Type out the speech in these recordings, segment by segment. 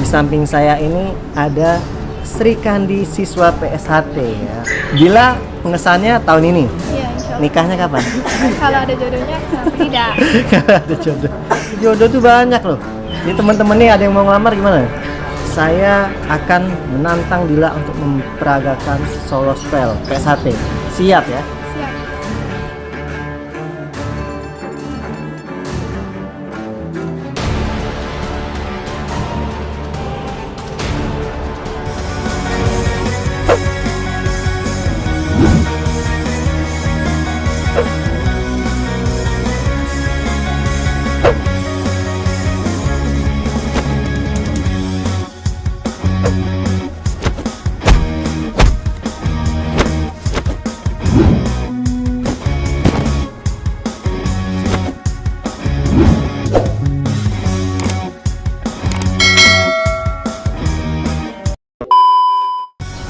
samping saya ini ada Sri Kandi, siswa PSHT ya. Gila, pengesannya tahun ini. Iya, insya Allah. Nikahnya kapan? Kalau ada jodohnya, kenapa tidak? Kalau ada jodoh. Jodoh tuh banyak loh. Ini teman-teman nih ada yang mau ngelamar gimana? Saya akan menantang Dila untuk memperagakan solo spell PSHT. Siap ya? Siap.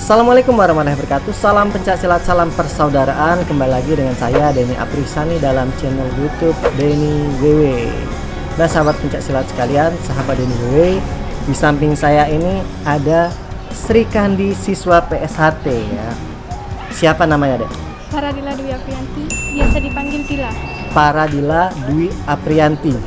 Assalamualaikum warahmatullahi wabarakatuh. Salam pencak silat, salam persaudaraan. Kembali lagi dengan saya Denny Aprisani dalam channel YouTube Denny WW. Nah sahabat pencak silat sekalian, sahabat Denny WW, di samping saya ini ada Sri Kandi, siswa PSHT ya. Siapa namanya, Dek? Paradila Dwi Aprianti, biasa dipanggil Dila. Paradila Dwi Aprianti,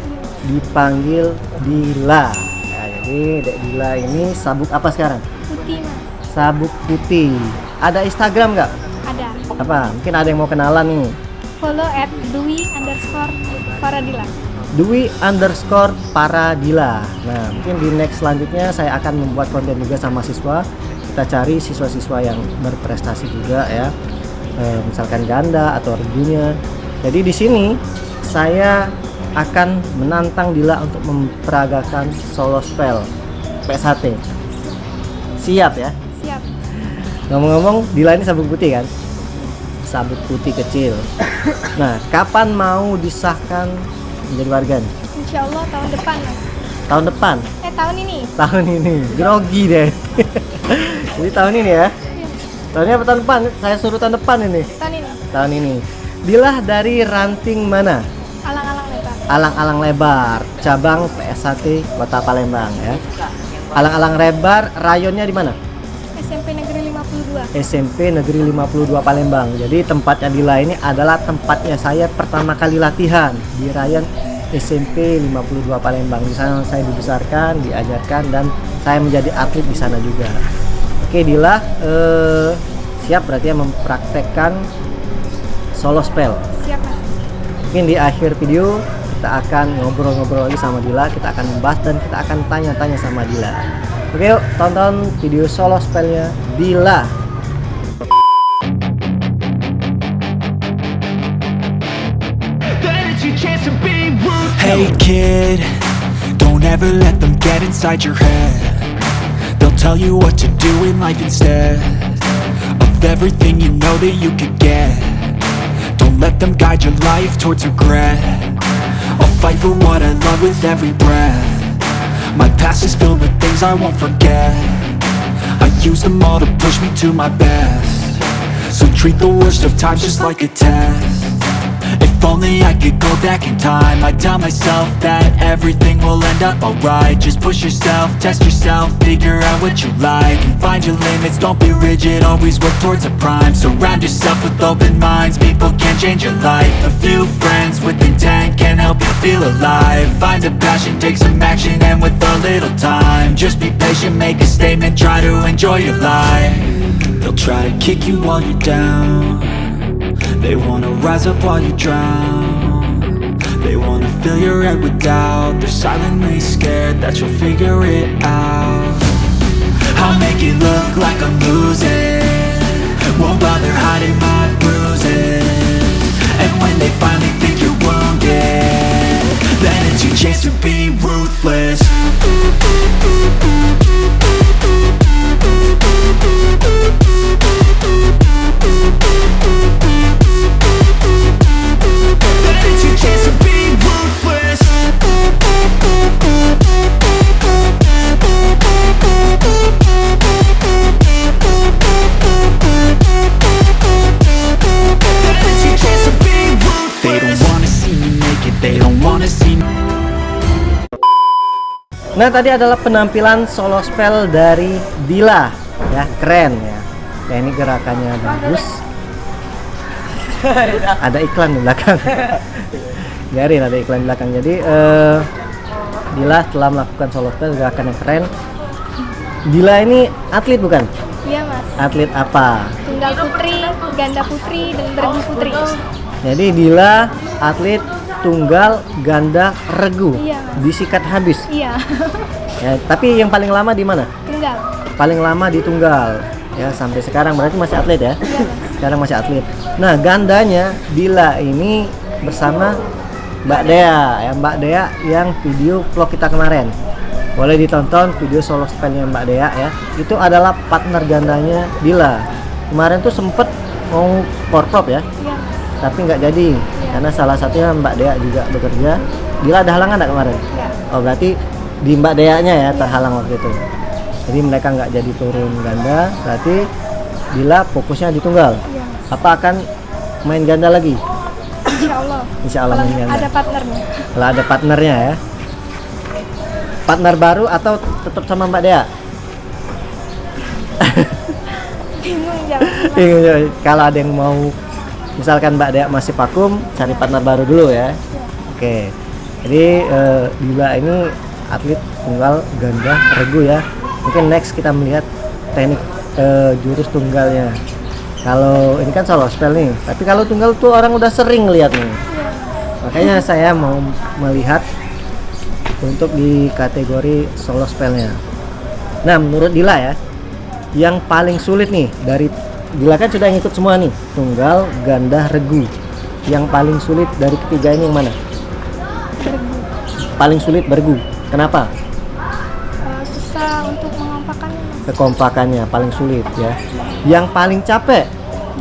dipanggil Dila. Nah, jadi Dek Dila ini sabuk apa sekarang? Putih, Mas. Sabuk putih. Ada Instagram nggak? Ada. Apa? Mungkin ada yang mau kenalan nih. Follow @dwi_paradila. Dwi_paradila. Nah, mungkin di next selanjutnya saya akan membuat konten juga sama siswa. Kita cari siswa-siswa yang berprestasi juga ya. Misalkan ganda atau regunya. Jadi di sini saya akan menantang Dila untuk memperagakan solo spell PSHT. Siap ya? Siap. Ngomong-ngomong, Dila ini sabuk putih kan? Sabuk putih kecil. Nah, kapan mau disahkan menjadi warga nih? Insya Allah tahun depan, Mas. Tahun depan? Tahun ini. Tahun ini. Grogi deh. Jadi tahun ini ya? Iya. Tahunnya apa tahun depan? Saya suruh tahun depan ini. Tahun ini. Tahun ini. Dila dari ranting mana? Alang-alang lebar. Alang-alang lebar, cabang PSHT Kota Palembang ya. Alang-alang lebar, rayonnya di mana? SMP Negeri 52. SMP Negeri 52 Palembang. Jadi tempatnya Dila ini adalah tempatnya saya pertama kali latihan di rayon SMP 52 Palembang. Di sana saya dibesarkan, diajarkan, dan saya menjadi atlet di sana juga. Oke Dila, siap berarti ya mempraktekkan solo spell. Siap, Mas. Mungkin di akhir video kita akan ngobrol-ngobrol lagi sama Dila, kita akan membahas dan kita akan tanya-tanya sama Dila. Oke yuk, tonton video solo spellnya Dila. Hey kid, don't ever let them get inside your head. They'll tell you what to do in life instead of everything you know that you could get. Don't let them guide your life towards regret. I'll fight for what I love with every breath. My past is filled with things I won't forget. I use them all to push me to my best. So treat the worst of times just like a test. If only I could go back in time, I'd tell myself that everything will end up alright. Just push yourself, test yourself, figure out what you like, and find your limits, don't be rigid, always work towards a prime. Surround yourself with open minds, people can change your life. A few friends with intent can help you feel alive. Find a passion, take some action, and with a little time, just be patient, make a statement, try to enjoy your life. They'll try to kick you while you're down. They wanna rise up while you drown. They wanna fill your head with doubt. They're silently scared that you'll figure it out. I'll make it look like I'm losing, won't bother hiding my bruises. And when they finally think you're wounded, then it's your chance to be ruthless. Nah, tadi adalah penampilan solo spell dari Dila, ya, keren ya. Teknik gerakannya bagus. Ada iklan di belakang. Biarin ada iklan di belakang. Jadi Dila telah melakukan solo spell gerakan yang keren. Dila ini atlet bukan? Iya mas. Atlet apa? Tunggal putri, ganda putri, dan bergu putri. Jadi Dila atlet tunggal ganda regu. Iya, Mas. Disikat habis. Iya. Ya, tapi yang paling lama di mana? Tunggal. Paling lama di tunggal. Ya, sampai sekarang berarti masih atlet ya? Iya mas. Sekarang masih atlet. Nah, gandanya Dila ini bersama Mbak Dea ya, Mbak Dea yang video vlog kita kemarin. Boleh ditonton video solo spellnya Mbak Dea ya. Itu adalah partner gandanya Dila. Kemarin tuh sempet mau porprov ya, Iya mas. tapi nggak jadi karena salah satunya Mbak Dea juga bekerja. Dila ada halangan nggak kemarin? Enggak. Oh, berarti di Mbak Dea-nya ya terhalang waktu itu. Jadi mereka nggak jadi turun ganda. Berarti Dila fokusnya di tunggal. Iya mas. Apa akan main ganda lagi? Insya Allah. Insya Allah Kalau main ganda. ada partnernya. Kalau ada partnernya ya. Partner baru atau tetap sama Mbak Dea? Bingung jawab. Iya, kalau ada yang mau, misalkan Mbak Dea masih vakum, cari partner baru dulu ya. Oke. Jadi Dila ini atlet tunggal ganda regu ya. Mungkin next kita melihat teknik jurus tunggalnya. Kalau ini kan solo spell nih, tapi kalau tunggal tuh orang udah sering lihat nih. Makanya saya mau melihat untuk di kategori solo spellnya. Nah, menurut Dila ya, yang paling sulit nih dari Dila kan sudah ngikut semua nih, tunggal, ganda, regu. Yang paling sulit dari ketiga ini yang mana? Bergu. Paling sulit bergu. Kenapa? Susah untuk mengompakkannya mas. Kekompakannya paling sulit ya. Yang paling capek,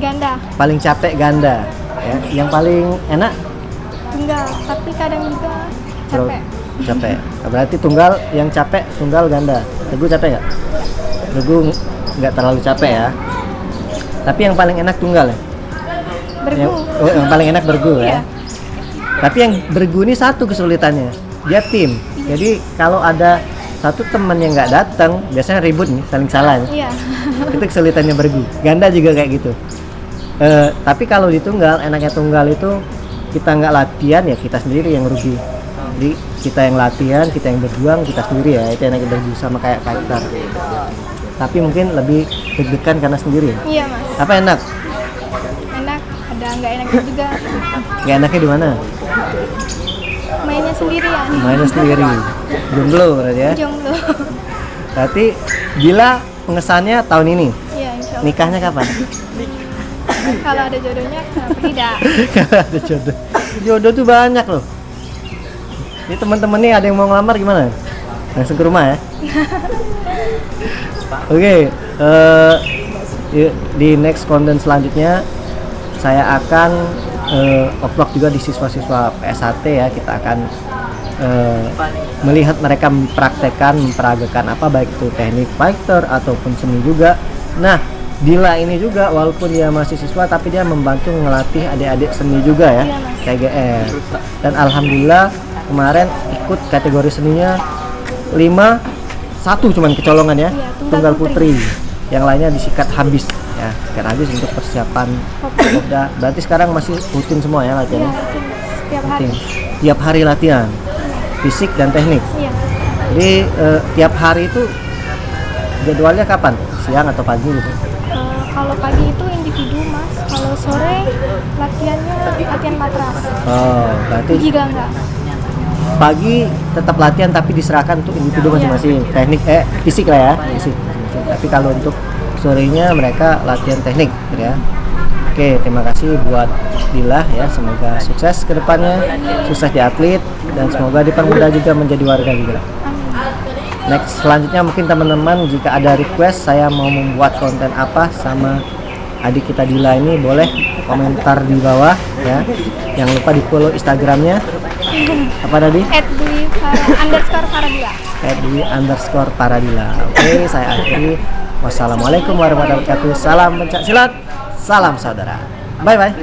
Ganda. paling capek ganda. Ya. Yang paling enak Tunggal. Tapi kadang juga capek. capek. Berarti tunggal yang capek tunggal ganda. Regu capek nggak? Regu nggak terlalu capek ya. Tapi yang paling enak tunggal ya. Bergu. Yang paling enak bergu ya. Iya. Tapi yang bergu ini satu kesulitannya, dia tim. Jadi kalau ada satu teman yang nggak datang, biasanya ribut nih, saling salah. Iya. Itu kesulitannya bergu. Ganda juga kayak gitu. Tapi kalau di tunggal, enaknya tunggal itu kita nggak latihan ya kita sendiri yang rugi. Jadi kita yang latihan, kita yang berjuang, kita sendiri ya. Itu enaknya bergu sama kayak fighter. Tapi mungkin lebih deg-degan karena sendiri. Iya mas. Apa enak? Enak. Ada nggak enaknya juga. Nggak enaknya di mana? Mainnya sendirian. Mainnya sendiri. Jomblo berarti ya. Jomblo. Berarti Dila pengesannya tahun ini. Iya insya Allah. Nikahnya kapan? Kalau ada jodohnya kenapa tidak? Ada jodoh. Jodoh tuh banyak loh. Ini teman-teman nih ada yang mau ngelamar gimana? Langsung ke rumah ya. Oke, di next konten selanjutnya saya akan upload juga di siswa-siswa PSHT ya. Kita akan melihat mereka mempraktekkan, memperagakan apa baik itu teknik fighter ataupun seni juga. Nah, Dila ini juga walaupun dia masih siswa tapi dia membantu ngelatih adik-adik seni juga ya, Iya, Mas. KGR. Dan alhamdulillah kemarin ikut kategori seninya 5-1 cuman kecolongan ya, Iya, tunggal putri. Yang lainnya disikat habis ya, sikat habis untuk persiapan Popda. Berarti sekarang masih rutin semua ya Iya latihannya. rutin setiap hari. Rutin. Tiap hari latihan fisik dan teknik. Iya. Jadi tiap hari itu jadwalnya kapan? Siang atau pagi gitu? Kalau pagi itu individu mas. Kalau sore latihannya latihan matras. Oh, berarti Juga enggak. pagi tetap latihan tapi diserahkan untuk individu masing-masing. Teknik fisik lah ya, fisik. Tapi kalau untuk sorenya mereka latihan teknik gitu ya. Oke, terima kasih buat Dila ya, semoga sukses ke depannya, sukses di atlet dan semoga dipermudah juga menjadi warga juga. Next selanjutnya mungkin teman-teman jika ada request saya mau membuat konten apa sama adik kita Dila ini boleh komentar di bawah ya. Jangan lupa di follow Instagramnya apa tadi? @dwi_paradila. @dwi_paradila. Oke, saya akhiri. Wassalamualaikum warahmatullahi wabarakatuh. Salam pencak silat, salam saudara. Bye bye.